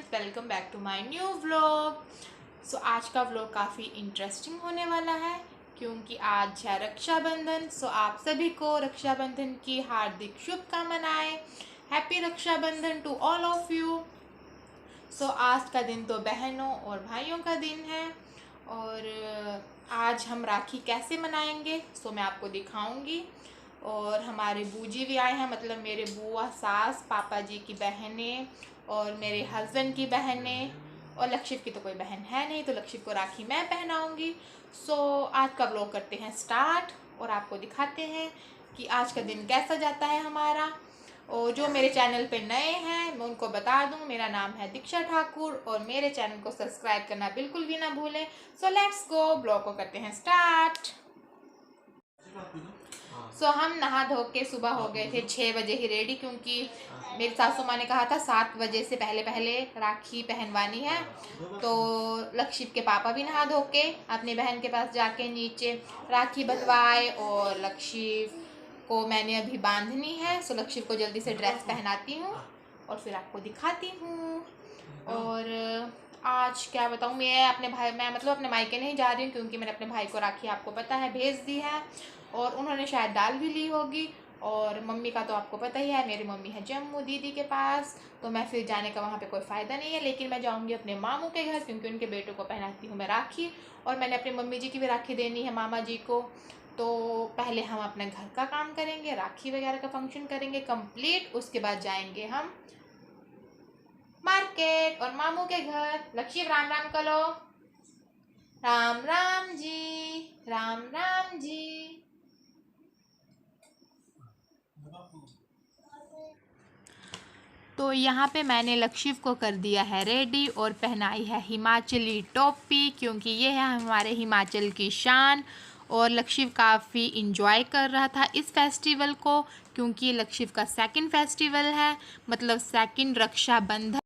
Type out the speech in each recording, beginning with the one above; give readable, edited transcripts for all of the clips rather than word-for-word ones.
Welcome back to my new vlog. So आज का vlog काफ़ी इंटरेस्टिंग होने वाला है क्योंकि आज है रक्षाबंधन। सो आप सभी को रक्षाबंधन की हार्दिक शुभकामनाएं। Happy Rakshabandhan to all of you. So आज का दिन तो बहनों और भाइयों का दिन है और आज हम राखी कैसे मनाएंगे सो मैं आपको दिखाऊंगी। और हमारे बूजी भी आए हैं, मतलब मेरे बुआ, सास, पापा जी की बहनें और मेरे हस्बैंड की बहनें, और लक्षित की तो कोई बहन है नहीं तो लक्षित को राखी मैं पहनाऊंगी। सो आज का व्लॉग करते हैं स्टार्ट और आपको दिखाते हैं कि आज का दिन कैसा जाता है हमारा। और जो मेरे चैनल पे नए हैं मैं उनको बता दूं, मेरा नाम है दीक्षा ठाकुर और मेरे चैनल को सब्सक्राइब करना बिल्कुल भी ना भूलें। सो लेट्स गो, ब्लॉग को करते हैं स्टार्ट। सो हम नहा धो के सुबह हो गए थे 6 बजे ही रेडी, क्योंकि मेरी सासू माँ ने कहा था 7 बजे से पहले पहले राखी पहनवानी है। तो लक्षित के पापा भी नहा धो के अपनी बहन के पास जाके नीचे राखी बंधवाए और लक्षित को मैंने अभी बांधनी है। सो लक्षित को जल्दी से ड्रेस पहनाती हूँ और फिर आपको दिखाती हूँ। और आज क्या बताऊँ, मैं मतलब अपने मायके नहीं जा रही हूँ क्योंकि मैंने अपने भाई को राखी आपको पता है भेज दी है और उन्होंने शायद डाल भी ली होगी। और मम्मी का तो आपको पता ही है, मेरी मम्मी है जम्मू दीदी के पास, तो मैं फिर जाने का वहाँ पे कोई फ़ायदा नहीं है। लेकिन मैं जाऊँगी अपने मामू के घर क्योंकि उनके बेटों को पहनाती हूँ मैं राखी और मैंने अपनी मम्मी जी की भी राखी देनी है, मामा जी को। तो पहले हम अपने घर का काम करेंगे, राखी वगैरह का फंक्शन करेंगे कंप्लीट, उसके बाद जाएंगे हम मार्केट और मामू के घर। लक्ष्य राम राम करो। राम राम जी, राम राम जी। तो यहाँ पे मैंने लक्षित को कर दिया है रेडी और पहनाई है हिमाचली टोपी क्योंकि ये है हमारे हिमाचल की शान। और लक्षित काफ़ी इंजॉय कर रहा था इस फेस्टिवल को क्योंकि ये लक्षित का सेकंड फेस्टिवल है, मतलब सेकंड रक्षाबंधन।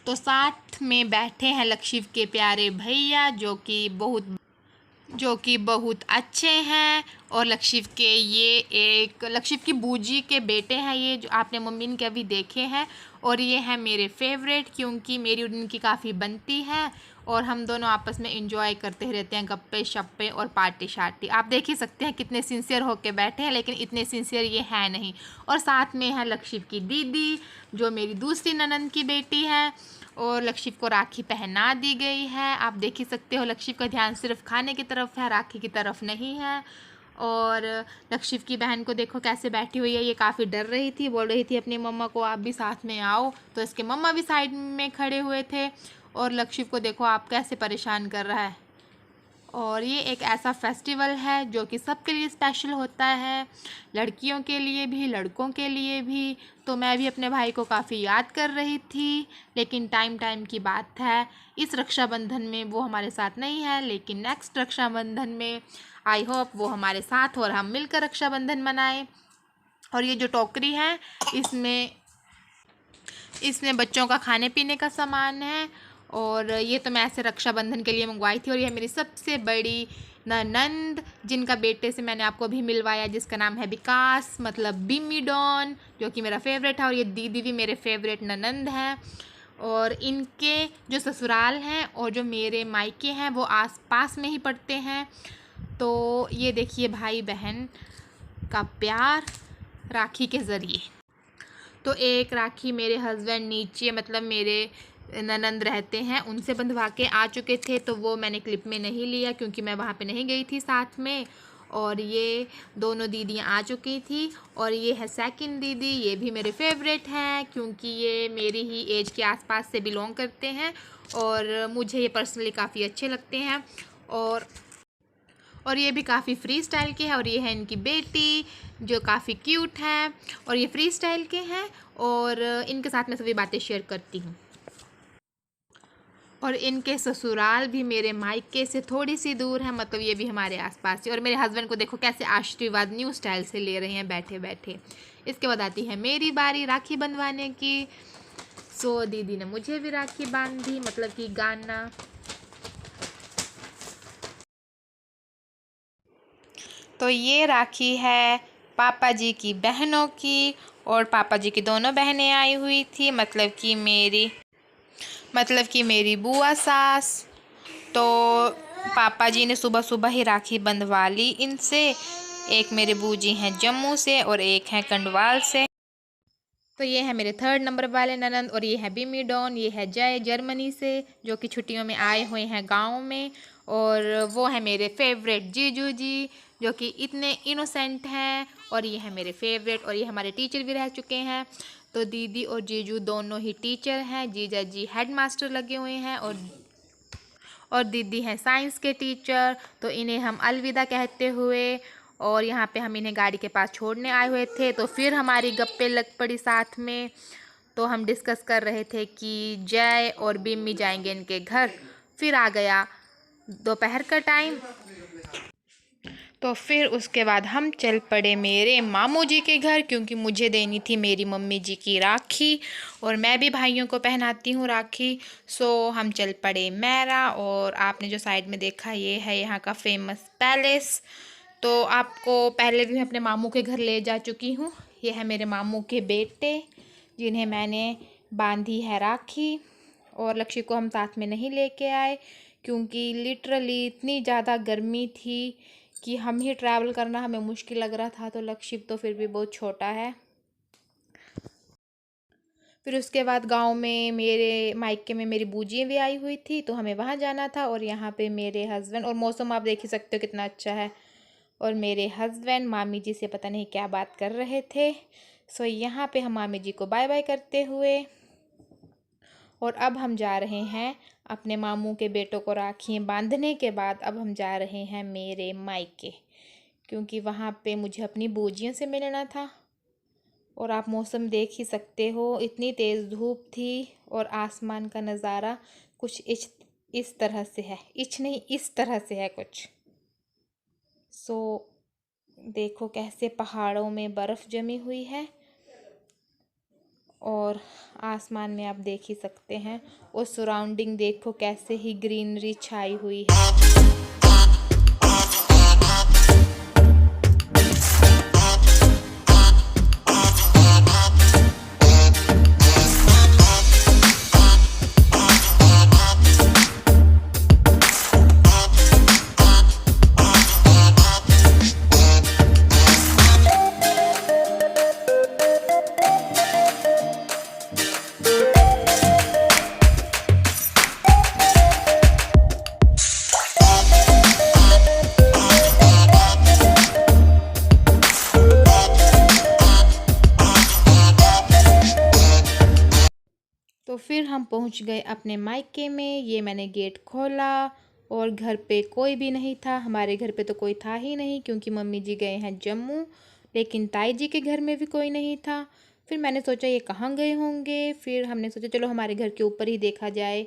तो साथ में बैठे हैं लक्षित के प्यारे भैया जो कि बहुत अच्छे हैं। और लक्षित की बूजी के बेटे हैं, ये जो आपने मम्मी ने कभी देखे हैं। और ये है मेरे फेवरेट क्योंकि मेरी उनकी काफ़ी बनती है और हम दोनों आपस में इंजॉय करते रहते हैं, गप्पे शप्पे और पार्टी शार्टी। आप देख ही सकते हैं कितने सिंसियर होके बैठे हैं, लेकिन इतने सिंसियर ये है नहीं। और साथ में है लक्षित की दीदी जो मेरी दूसरी ननंद की बेटी है और लक्षित को राखी पहना दी गई है। आप देख ही सकते हो लक्षित का ध्यान सिर्फ खाने की तरफ है, राखी की तरफ नहीं है। और लक्षित की बहन को देखो कैसे बैठी हुई है, ये काफ़ी डर रही थी, बोल रही थी अपनी मम्मा को आप भी साथ में आओ, तो इसके मम्मा भी साइड में खड़े हुए थे। और लक्षित को देखो आप कैसे परेशान कर रहा है। और ये एक ऐसा फेस्टिवल है जो कि सबके लिए स्पेशल होता है, लड़कियों के लिए भी लड़कों के लिए भी। तो मैं भी अपने भाई को काफ़ी याद कर रही थी, लेकिन टाइम की बात है, इस रक्षाबंधन में वो हमारे साथ नहीं है, लेकिन नेक्स्ट रक्षाबंधन में आई होप वो हमारे साथ हो और हम मिलकर रक्षाबंधन मनाएं। और ये जो टोकरी है इसमें इसमें बच्चों का खाने पीने का सामान है। और ये तो मैं ऐसे रक्षाबंधन के लिए मंगवाई थी। और ये मेरी सबसे बड़ी ननंद, जिनका बेटे से मैंने आपको अभी मिलवाया, जिसका नाम है विकास, मतलब बिम्मी डॉन, जो कि मेरा फेवरेट है। और ये दीदी भी मेरे फेवरेट ननंद हैं। और इनके जो ससुराल हैं और जो मेरे मायके हैं वो आस पास में ही पड़ते हैं। तो ये देखिए भाई बहन का प्यार राखी के ज़रिए। तो एक राखी मेरे हस्बैंड नीचे, मतलब मेरे ननंद रहते हैं, उनसे बंधवा के आ चुके थे, तो वो मैंने क्लिप में नहीं लिया क्योंकि मैं वहाँ पे नहीं गई थी साथ में। और ये दोनों दीदियाँ आ चुकी थी। और ये है सेकंड दीदी, ये भी मेरे फेवरेट हैं क्योंकि ये मेरी ही एज के आसपास से बिलोंग करते हैं और मुझे ये पर्सनली काफ़ी अच्छे लगते हैं। और ये भी काफ़ी फ्री स्टाइल के हैं। और ये है इनकी बेटी जो काफ़ी क्यूट है। और ये फ्री स्टाइल के हैं और इनके साथ मैं सभी बातें शेयर करती हूँ। और इनके ससुराल भी मेरे मायके से थोड़ी सी दूर है, मतलब ये भी हमारे आसपास है। और मेरे हस्बैंड को देखो कैसे आशीर्वाद न्यू स्टाइल से ले रहे हैं बैठे बैठे। इसके बाद आती है मेरी बारी राखी बंधवाने की। सो दीदी ने मुझे भी राखी बांधी, मतलब कि गाना। तो ये राखी है पापा जी की बहनों की। और पापा जी की दोनों बहनें आई हुई थी, मतलब कि मेरी बुआ सास। तो पापा जी ने सुबह सुबह ही राखी बंधवा ली इनसे। एक मेरे बूजी हैं जम्मू से और एक हैं कंडवाल से। तो ये है मेरे थर्ड नंबर वाले ननंद। और ये है बिमी डॉन, ये है जय जर्मनी से, जो कि छुट्टियों में आए हुए हैं गांव में। और वो है मेरे फेवरेट जीजू जी, जो कि इतने इनोसेंट हैं। और ये है मेरे फेवरेट। और ये हमारे टीचर भी रह चुके हैं। तो दीदी और जीजू दोनों ही टीचर हैं। जीजा जी हेड मास्टर लगे हुए हैं और दीदी हैं साइंस के टीचर। तो इन्हें हम अलविदा कहते हुए, और यहाँ पे हम इन्हें गाड़ी के पास छोड़ने आए हुए थे, तो फिर हमारी गप्पे लग पड़ी साथ में। तो हम डिस्कस कर रहे थे कि जय और बिम्मी जाएंगे इनके घर। फिर आ गया दोपहर का टाइम, तो फिर उसके बाद हम चल पड़े मेरे मामू जी के घर, क्योंकि मुझे देनी थी मेरी मम्मी जी की राखी और मैं भी भाइयों को पहनाती हूँ राखी। सो हम चल पड़े मैरा। और आपने जो साइड में देखा ये है यहाँ का फेमस पैलेस। तो आपको पहले भी मैं अपने मामू के घर ले जा चुकी हूँ। ये है मेरे मामू के बेटे जिन्हें मैंने बांधी है राखी। और लक्ष्य को हम साथ में नहीं लेके आए क्योंकि लिटरली इतनी ज़्यादा गर्मी थी कि हम ही ट्रैवल करना हमें मुश्किल लग रहा था। तो लक्ष्य तो फिर भी बहुत छोटा है। फिर उसके बाद गांव में मेरे मायके में मेरी बूजी भी आई हुई थी, तो हमें वहाँ जाना था। और यहाँ पे मेरे हस्बैंड, और मौसम आप देख ही सकते हो कितना अच्छा है। और मेरे हस्बैंड मामी जी से पता नहीं क्या बात कर रहे थे। सो यहाँ पे हम मामी जी को बाय बाय करते हुए, और अब हम जा रहे हैं अपने मामू के बेटों को राखी बांधने के बाद अब हम जा रहे हैं मेरे मायके, क्योंकि वहाँ पे मुझे अपनी बूजियों से मिलना था। और आप मौसम देख ही सकते हो, इतनी तेज़ धूप थी और आसमान का नज़ारा कुछ इस तरह से है, इस तरह से है कुछ। सो देखो कैसे पहाड़ों में बर्फ़ जमी हुई है और आसमान में आप देख ही सकते हैं। और सराउंडिंग देखो कैसे ही ग्रीनरी छाई हुई है। तो फिर हम पहुंच गए अपने मायके में। ये मैंने गेट खोला और घर पे कोई भी नहीं था। हमारे घर पे तो कोई था ही नहीं क्योंकि मम्मी जी गए हैं जम्मू, लेकिन ताई जी के घर में भी कोई नहीं था। फिर मैंने सोचा ये कहाँ गए होंगे। फिर हमने सोचा चलो हमारे घर के ऊपर ही देखा जाए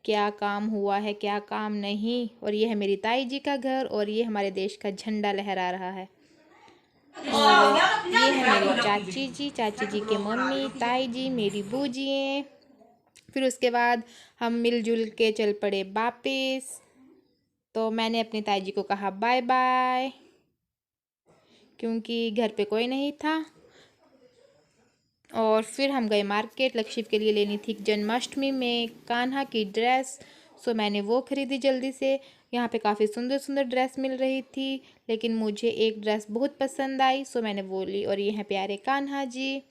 क्या काम हुआ है क्या काम नहीं। और ये है मेरी ताई जी का घर और ये हमारे देश का झंडा लहरा रहा है। और ये है मेरी चाची जी के मम्मी, ताई जी, मेरी बूजियाँ। फिर उसके बाद हम मिलजुल के चल पड़े वापस। तो मैंने अपनी ताई जी को कहा बाय बाय, क्योंकि घर पे कोई नहीं था। और फिर हम गए मार्केट। लक्ष्य के लिए लेनी थी जन्माष्टमी में कान्हा की ड्रेस, सो मैंने वो ख़रीदी जल्दी से। यहाँ पे काफ़ी सुंदर सुंदर ड्रेस मिल रही थी, लेकिन मुझे एक ड्रेस बहुत पसंद आई, सो मैंने वो ली। और ये हैं प्यारे कान्हा जी।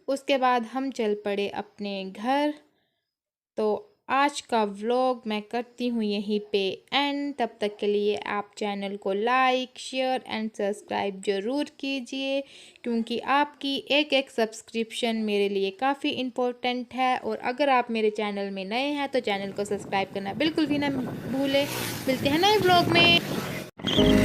उसके बाद हम चल पड़े अपने घर। तो आज का व्लॉग मैं करती हूँ यहीं पे एंड। तब तक के लिए आप चैनल को लाइक, शेयर एंड सब्सक्राइब ज़रूर कीजिए, क्योंकि आपकी एक एक सब्सक्रिप्शन मेरे लिए काफ़ी इम्पोर्टेंट है। और अगर आप मेरे चैनल में नए हैं तो चैनल को सब्सक्राइब करना बिल्कुल भी ना भूलें। मिलते हैं नए व्लॉग में।